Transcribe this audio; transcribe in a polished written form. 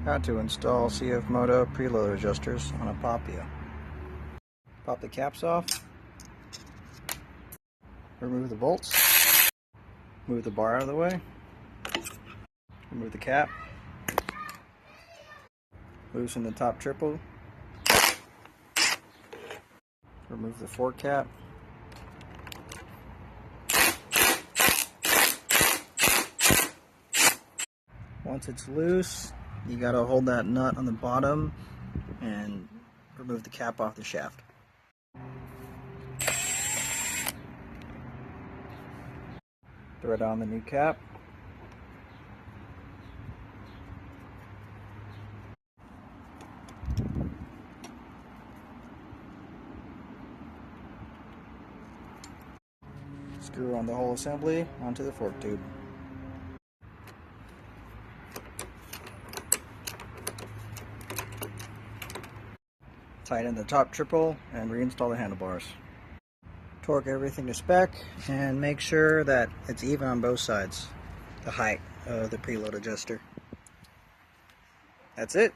How to install CFMOTO preload adjusters on a Papio. Pop the caps off, remove the bolts, move the bar out of the way, remove the cap, loosen the top triple, remove the fork cap, once it's loose, you gotta hold that nut on the bottom and remove the cap off the shaft. Thread on the new cap. Screw on the whole assembly onto the fork tube. Tighten the top triple and reinstall the handlebars. Torque everything to spec and make sure that it's even on both sides, the height of the preload adjuster. That's it.